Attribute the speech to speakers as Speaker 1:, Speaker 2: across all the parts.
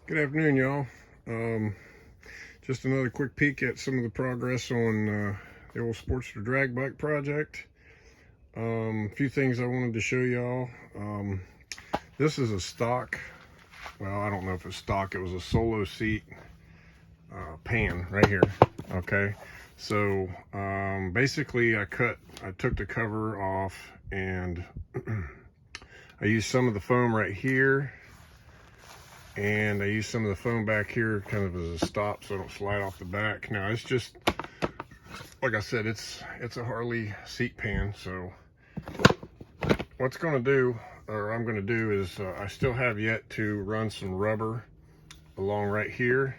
Speaker 1: Good afternoon, y'all. Just another quick peek at some of the progress on the old Sportster drag bike project. A few things I wanted to show y'all. This is a stock, well, I don't know if it's stock, it was a solo seat pan right here. Okay, so basically I took the cover off and I used some of the foam right here, and I use some of the foam back here kind of as a stop so I don't slide off the back. Now it's just, like I said, it's a Harley seat pan. So what's going to do, or I'm going to do, is I still have yet to run some rubber along right here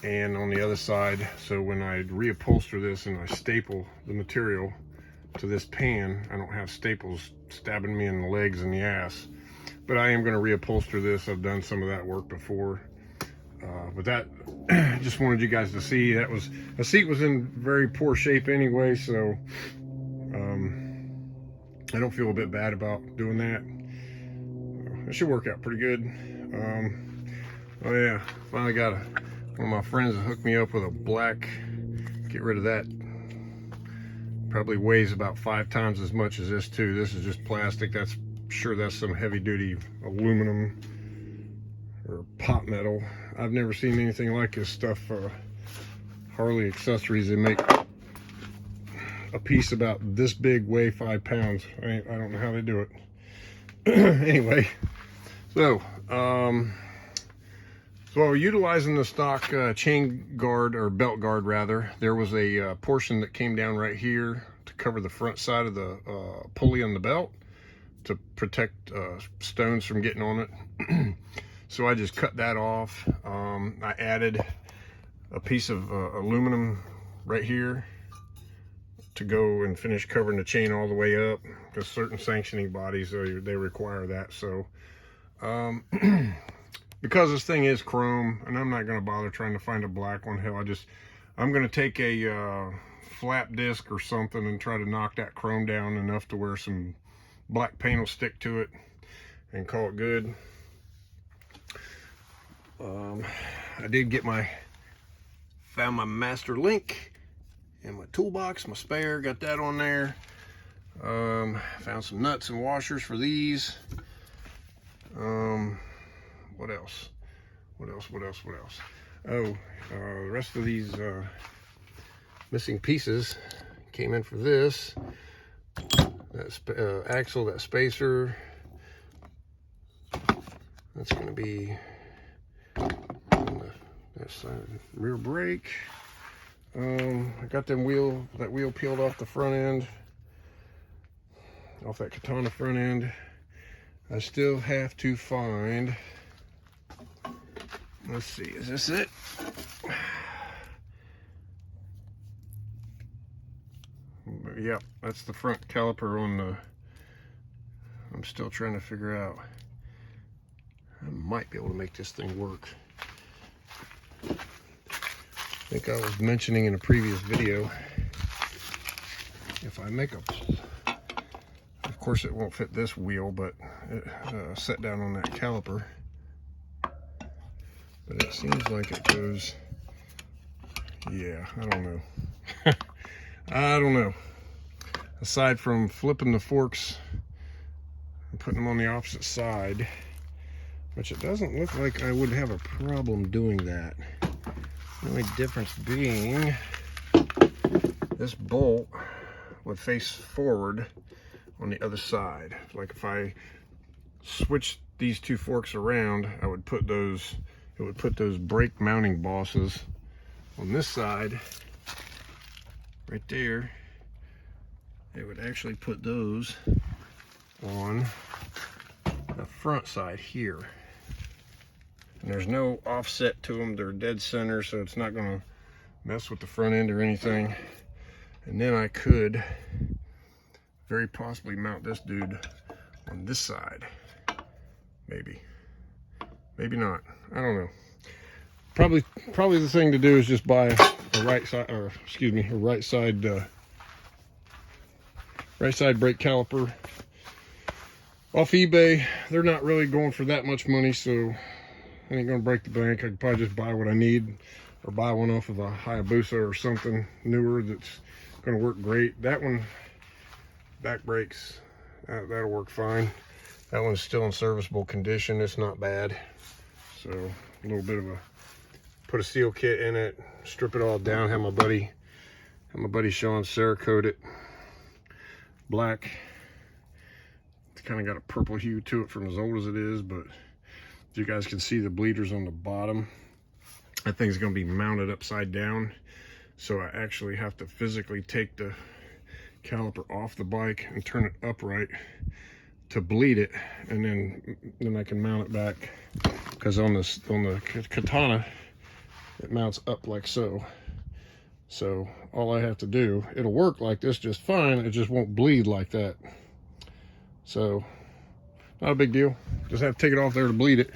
Speaker 1: and on the other side. So when I reupholster this and I staple the material to this pan, I don't have staples stabbing me in the legs and the ass. But I am going to reupholster this. I've done some of that work before. But that, just wanted you guys to see, that was, the seat was in very poor shape anyway, so I don't feel a bit bad about doing that. It should work out pretty good. Oh yeah, finally got one of my friends that hooked me up with a black, get rid of that. Probably weighs about 5 times as much as this too. This is just plastic. That's sure that's some heavy duty aluminum or pot metal. I've never seen anything like this stuff. Harley accessories, they make a piece about this big, weigh 5 pounds. I don't know how they do it. Anyway, so so utilizing the stock chain guard, or belt guard rather, there was a portion that came down right here to cover the front side of the pulley on the belt to protect stones from getting on it. So I just cut that off. I added a piece of aluminum right here to go and finish covering the chain all the way up, because certain sanctioning bodies, they require that. So because this thing is chrome, and I'm not going to bother trying to find a black one, hell, I'm going to take a flap disc or something and try to knock that chrome down enough to where some black paint will stick to it and call it good. I did found my master link in my toolbox, my spare, got that on there. Found some nuts and washers for these. What else? Oh, the rest of these missing pieces came in for this. That axle, that spacer, that's going to be on that side. Rear brake. I got that wheel peeled off the front end, off that Katana front end. I still have to find, let's see, is this it? Yep, that's the front caliper on the, I'm still trying to figure out. I might be able to make this thing work. I think I was mentioning in a previous video, if I make of course it won't fit this wheel, but it set down on that caliper. But it seems like it goes, yeah, I don't know. I don't know. Aside from flipping the forks and putting them on the opposite side, which it doesn't look like I would have a problem doing that. The only difference being this bolt would face forward on the other side. Like if I switch these two forks around, I would put those, it would put those brake mounting bosses on this side right there. It would actually put those on the front side here. And there's no offset to them. They're dead center, so it's not going to mess with the front end or anything. And then I could very possibly mount this dude on this side. Maybe. Maybe not. I don't know. Probably the thing to do is just buy a right side, or excuse me, a right side brake caliper off eBay. They're not really going for that much money, so ain't gonna break the bank. I could probably just buy what I need, or buy one off of a Hayabusa or something newer that's gonna work great. That one, back brakes, that'll work fine. That one's still in serviceable condition. It's not bad. So a little bit of a, put a seal kit in it, strip it all down, have my buddy Sean Cerakote it black. It's kind of got a purple hue to it from as old as it is, but you guys can see the bleeders on the bottom. That thing's going to be mounted upside down, so I actually have to physically take the caliper off the bike and turn it upright to bleed it, and then I can mount it back, because on the Katana it mounts up like so. So all I have to do, it'll work like this just fine, it just won't bleed like that. So not a big deal, just have to take it off there to bleed it,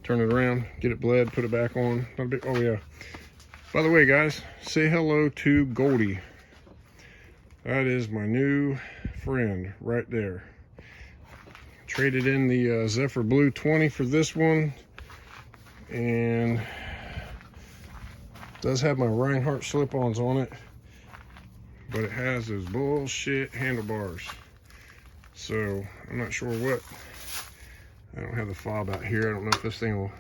Speaker 1: turn it around, get it bled, put it back on. Not a big, oh yeah, by the way guys, say hello to Goldie. That is my new friend right there. Traded in the Zephyr Blue 20 for this one, and does have my Reinhardt slip-ons on it, but it has those bullshit handlebars. So I'm not sure what. I don't have the fob out here. I don't know if this thing will.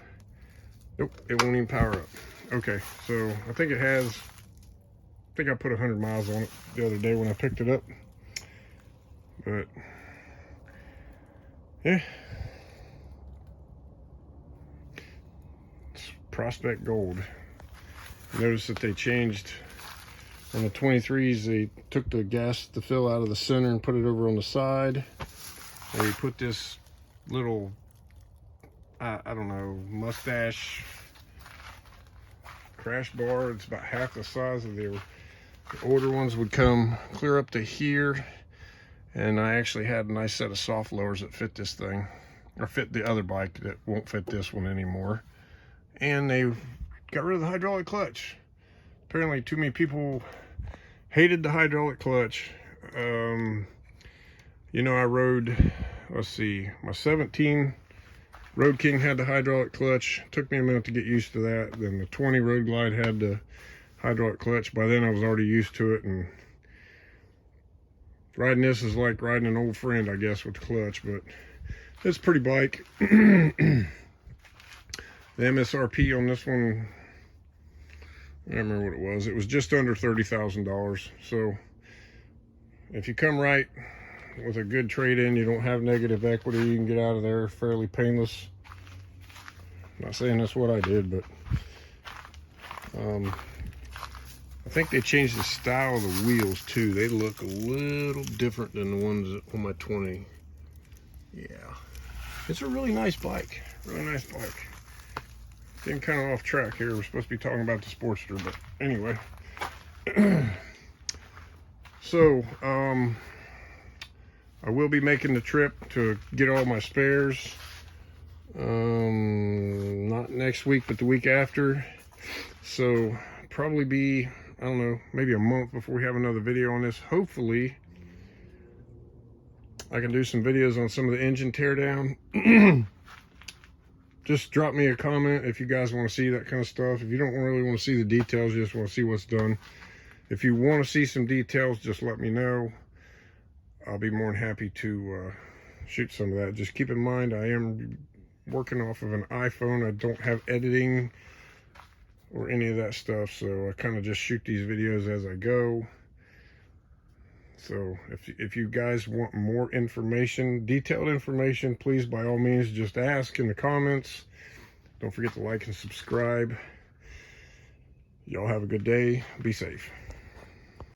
Speaker 1: Nope, it won't even power up. Okay, so I think it has. I think I put 100 miles on it the other day when I picked it up, but yeah, it's Prospect Gold. Notice that they changed on the 23s. They took the gas to fill out of the center and put it over on the side. They put this little, I don't know, mustache crash bar. It's about half the size of the older ones. Would come clear up to here. And I actually had a nice set of soft lowers that fit this thing, or fit the other bike that won't fit this one anymore. And they got rid of the hydraulic clutch. Apparently too many people hated the hydraulic clutch. You know, I rode, let's see, my 17 Road King had the hydraulic clutch. Took me a minute to get used to that. Then the 20 Road Glide had the hydraulic clutch. By then I was already used to it, and riding this is like riding an old friend, I guess, with the clutch. But it's a pretty bike. The MSRP on this one, I don't remember what it was. It was just under $30,000. So if you come right with a good trade-in, you don't have negative equity, you can get out of there fairly painless. I'm not saying that's what I did, but I think they changed the style of the wheels too. They look a little different than the ones on my 20. Yeah, it's a really nice bike. Really nice bike. Getting kind of off track here. We're supposed to be talking about the Sportster, but anyway. So, I will be making the trip to get all my spares. Not next week, but the week after. So, probably be, I don't know, maybe a month before we have another video on this. Hopefully, I can do some videos on some of the engine teardown. Just drop me a comment if you guys want to see that kind of stuff. If you don't really want to see the details, you just want to see what's done. If you want to see some details, just let me know. I'll be more than happy to shoot some of that. Just keep in mind, I am working off of an iPhone. I don't have editing or any of that stuff, so I kind of just shoot these videos as I go. So if you guys want more information, detailed information, please by all means just ask in the comments. Don't forget to like and subscribe. Y'all have a good day. Be safe.